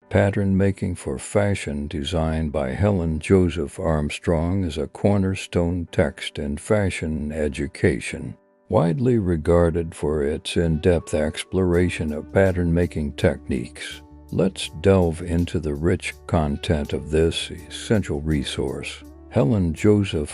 Pattern Making for Fashion, designed by Helen Armstrong, is a cornerstone text in fashion education, widely regarded for its in-depth exploration of pattern-making techniques. Let's delve into the rich content of this essential resource. Helen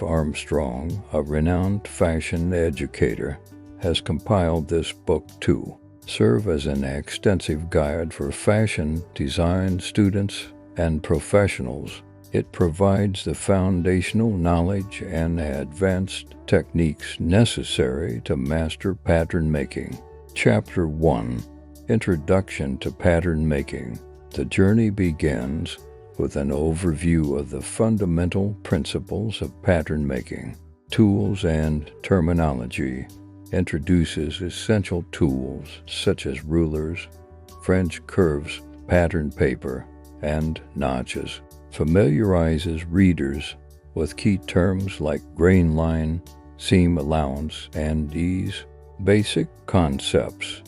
Armstrong, a renowned fashion educator, has compiled this book to serve as an extensive guide for fashion design students and professionals. It provides the foundational knowledge and advanced techniques necessary to master pattern making. Chapter 1: Introduction to Pattern Making. The journey begins with an overview of the fundamental principles of pattern making. Tools and terminology. Introduces essential tools such as rulers, French curves, pattern paper, and notches. Familiarizes readers with key terms like grain line, seam allowance, and ease. Basic concepts.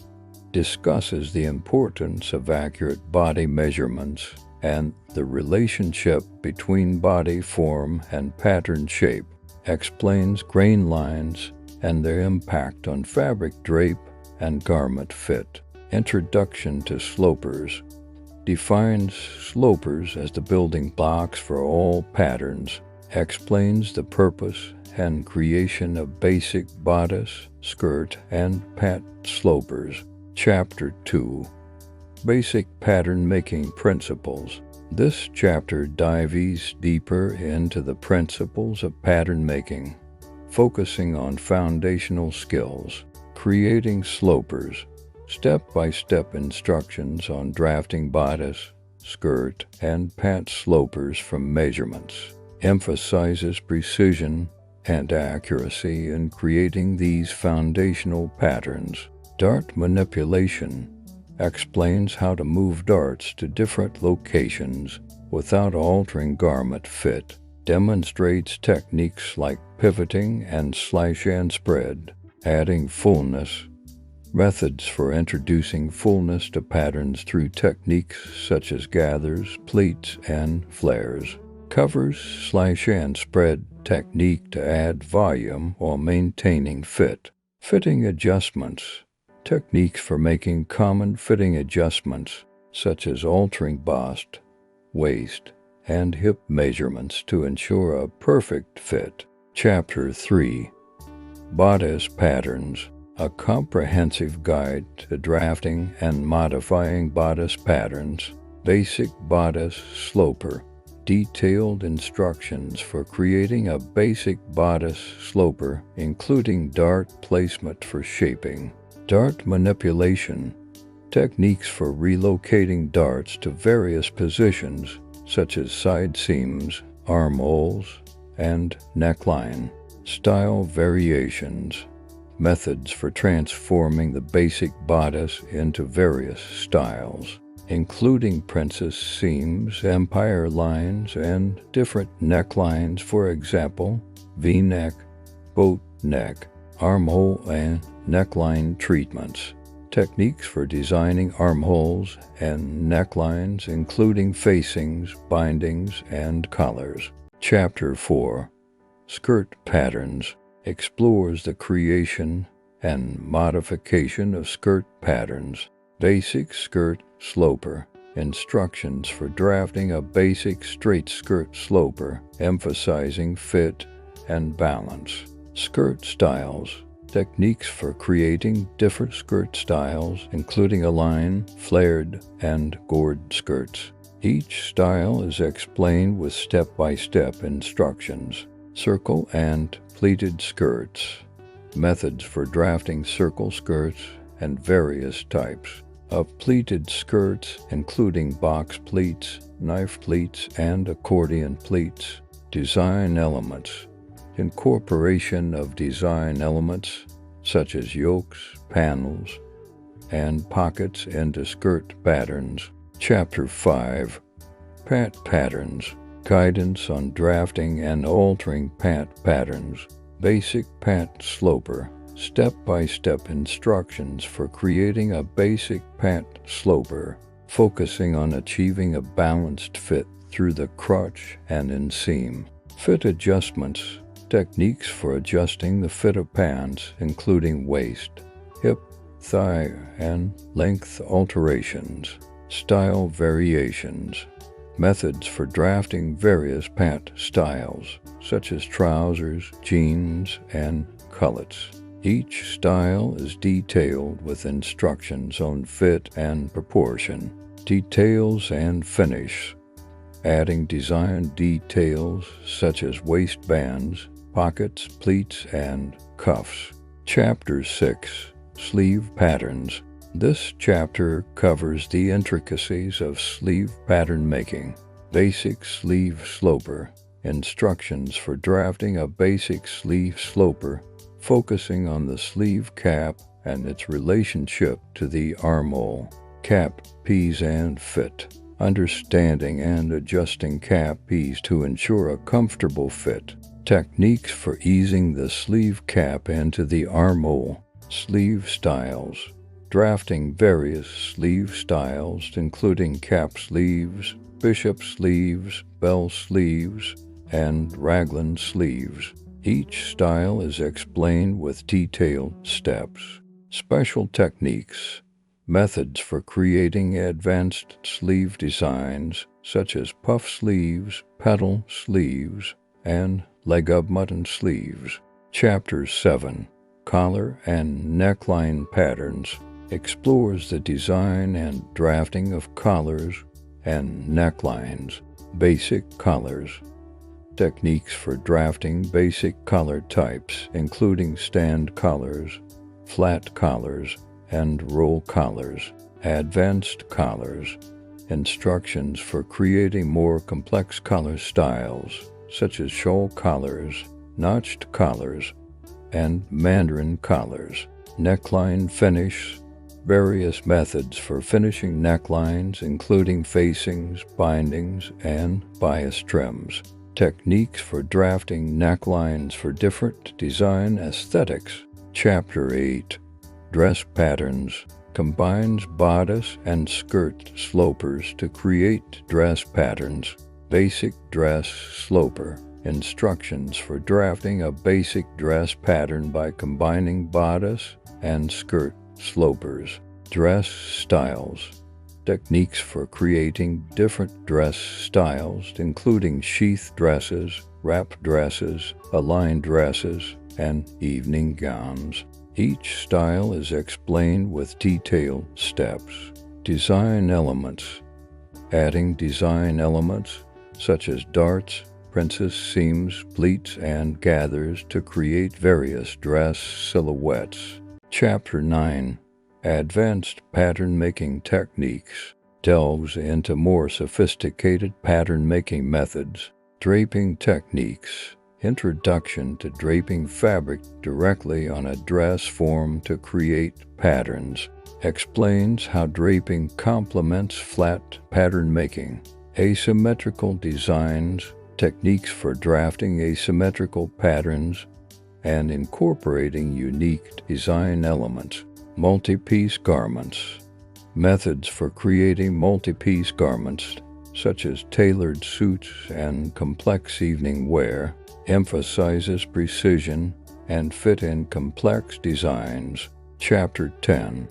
Discusses the importance of accurate body measurements and the relationship between body form and pattern shape. Explains grain lines and their impact on fabric drape and garment fit. Introduction to slopers. Defines slopers as the building blocks for all patterns. Explains the purpose and creation of basic bodice, skirt, and pat slopers. Chapter 2: Basic Pattern Making Principles. This chapter dives deeper into the principles of pattern making, focusing on foundational skills. Creating slopers. Step-by-step instructions on drafting bodice, skirt, and pat slopers from measurements. Emphasizes precision and accuracy in creating these foundational patterns. Dart manipulation. Explains how to move darts to different locations without altering garment fit. Demonstrates techniques like pivoting and slash and spread, adding fullness. Methods for introducing fullness to patterns through techniques such as gathers, pleats, and flares. Covers slash and spread technique to add volume while maintaining fit. Fitting adjustments. Techniques for making common fitting adjustments such as altering bust, waist, and hip measurements to ensure a perfect fit. Chapter 3: Bodice Patterns. A comprehensive guide to drafting and modifying bodice patterns. Basic bodice sloper. Detailed instructions for creating a basic bodice sloper, including dart placement for shaping. Dart manipulation. Techniques for relocating darts to various positions, such as side seams, armholes, and neckline. Style variations. Methods for transforming the basic bodice into various styles, including princess seams, empire lines, and different necklines, for example, V-neck, boat neck, armhole, and neckline treatments. Techniques for designing armholes and necklines, including facings, bindings, and collars. Chapter 4: Skirt Patterns. Explores the creation and modification of skirt patterns. Basic skirt sloper. Instructions for drafting a basic straight skirt sloper, emphasizing fit and balance. Skirt styles. Techniques for creating different skirt styles, including align, flared, and gored skirts. Each style is explained with step-by-step instructions. Circle and pleated skirts. Methods for drafting circle skirts and various types of pleated skirts, including box pleats, knife pleats, and accordion pleats. Design elements. Incorporation of design elements such as yokes, panels, and pockets into skirt patterns. Chapter 5: Pat Patterns. Guidance on drafting and altering pat patterns. Basic pat sloper. Step-by-step instructions for creating a basic pat sloper. focusing on achieving a balanced fit through the crotch and inseam. Fit adjustments, techniques for adjusting the fit of pants, including waist, hip, thigh, and length alterations. Style variations, methods for drafting various pant styles, such as trousers, jeans, and culottes. Each style is detailed with instructions on fit and proportion. Details and finish, adding design details such as waistbands, pockets, pleats, and cuffs. Chapter 6. Sleeve Patterns. This chapter covers the intricacies of sleeve pattern making. Basic sleeve sloper. Instructions for drafting a basic sleeve sloper, focusing on the sleeve cap and its relationship to the armhole. Cap piece and fit. Understanding and adjusting cap piece to ensure a comfortable fit. Techniques for easing the sleeve cap into the armhole. Sleeve styles. Drafting various sleeve styles, including cap sleeves, bishop sleeves, bell sleeves, and raglan sleeves. Each style is explained with detailed steps. Special techniques. Methods for creating advanced sleeve designs, such as puff sleeves, petal sleeves, and leg-up button sleeves. Chapter 7. Collar and neckline patterns. Explores the design and drafting of collars and necklines. Basic collars. Techniques for drafting basic collar types, including stand collars, flat collars, and roll collars. Advanced collars. Instructions for creating more complex collar styles, such as shawl collars, notched collars, and mandarin collars. Neckline finish. Various methods for finishing necklines, including facings, bindings, and bias trims. Techniques for drafting necklines for different design aesthetics. Chapter 8. Dress patterns. Combines bodice and skirt slopers to create dress patterns. Basic dress sloper. Instructions for drafting a basic dress pattern by combining bodice and skirt slopers. Dress styles. Techniques for creating different dress styles, including sheath dresses, wrap dresses, aligned dresses, and evening gowns. Each style is explained with detailed steps. Design elements. Adding design elements such as darts, princess seams, pleats, and gathers to create various dress silhouettes. Chapter 9. Advanced pattern-making techniques. Delves into more sophisticated pattern-making methods. Draping techniques. Introduction to draping fabric directly on a dress form to create patterns. Explains how draping complements flat pattern making. Asymmetrical designs, techniques for drafting asymmetrical patterns, and incorporating unique design elements. Multi-piece garments. Methods for creating multi-piece garments, such as tailored suits and complex evening wear. Emphasizes precision and fit in complex designs. Chapter 10.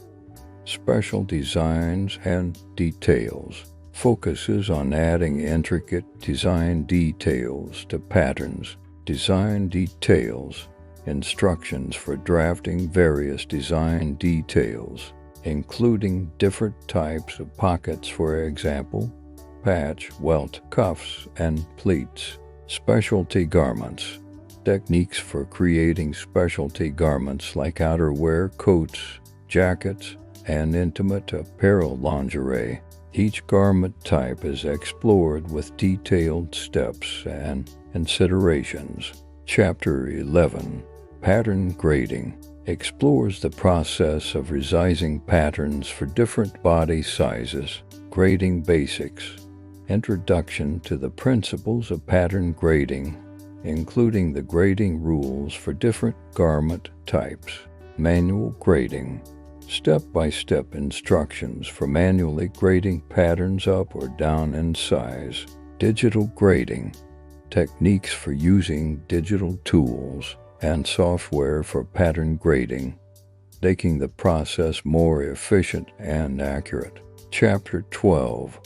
Special designs and details. Focuses on adding intricate design details to patterns. Design details. Instructions for drafting various design details, including different types of pockets, for example, patch, welt, cuffs, and pleats. Specialty garments. Techniques for creating specialty garments like outerwear, coats, jackets, and intimate apparel lingerie. Each garment type is explored with detailed steps and considerations. Chapter 11. Pattern grading. Explores the process of resizing patterns for different body sizes. Grading basics. Introduction to the principles of pattern grading, including the grading rules for different garment types. Manual grading. step-by-step instructions for manually grading patterns up or down in size, digital grading, techniques for using digital tools and software for pattern grading, making the process more efficient and accurate. Chapter 12,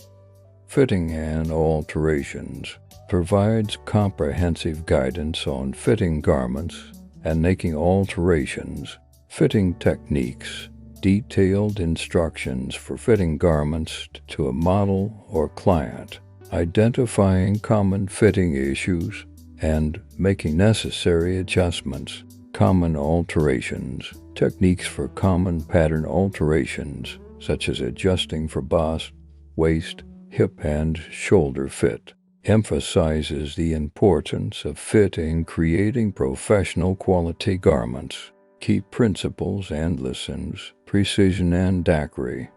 Fitting and Alterations, provides comprehensive guidance on fitting garments and making alterations, fitting techniques, detailed instructions for fitting garments to a model or client, identifying common fitting issues, and making necessary adjustments, common alterations, techniques for common pattern alterations, such as adjusting for bust, waist, hip, and shoulder fit, emphasizes the importance of fit in creating professional quality garments. Key principles and lessons, precision and accuracy,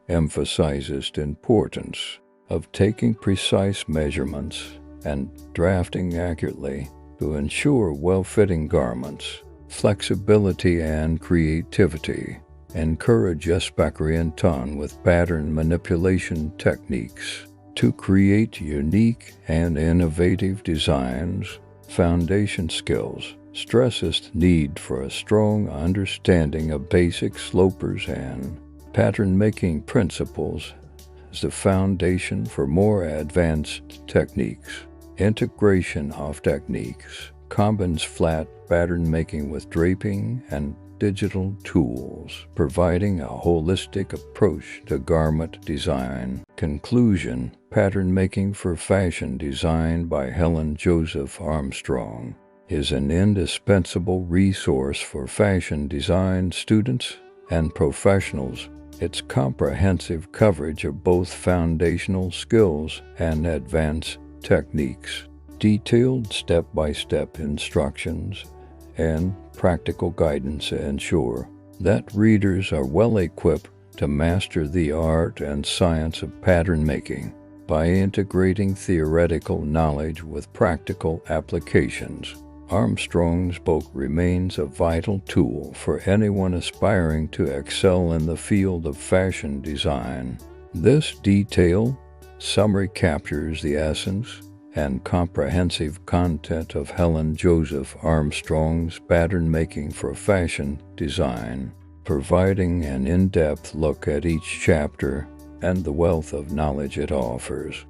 emphasizes the importance of taking precise measurements and drafting accurately to ensure well-fitting garments. Flexibility and creativity, encourage experimentation with pattern manipulation techniques to create unique and innovative designs. Foundation skills, stresses the need for a strong understanding of basic slopers and pattern-making principles as the foundation for more advanced techniques. Integration of techniques combines flat pattern making with draping and digital tools, providing a holistic approach to garment design. Conclusion, pattern making for fashion design by Helen Armstrong is an indispensable resource for fashion design students and professionals. Its comprehensive coverage of both foundational skills and advanced techniques, detailed step-by-step instructions, and practical guidance ensure that readers are well equipped to master the art and science of pattern making by integrating theoretical knowledge with practical applications. Armstrong's book remains a vital tool for anyone aspiring to excel in the field of fashion design. This detailed summary captures the essence and comprehensive content of Helen Armstrong's pattern making for fashion design, providing an in-depth look at each chapter and the wealth of knowledge it offers.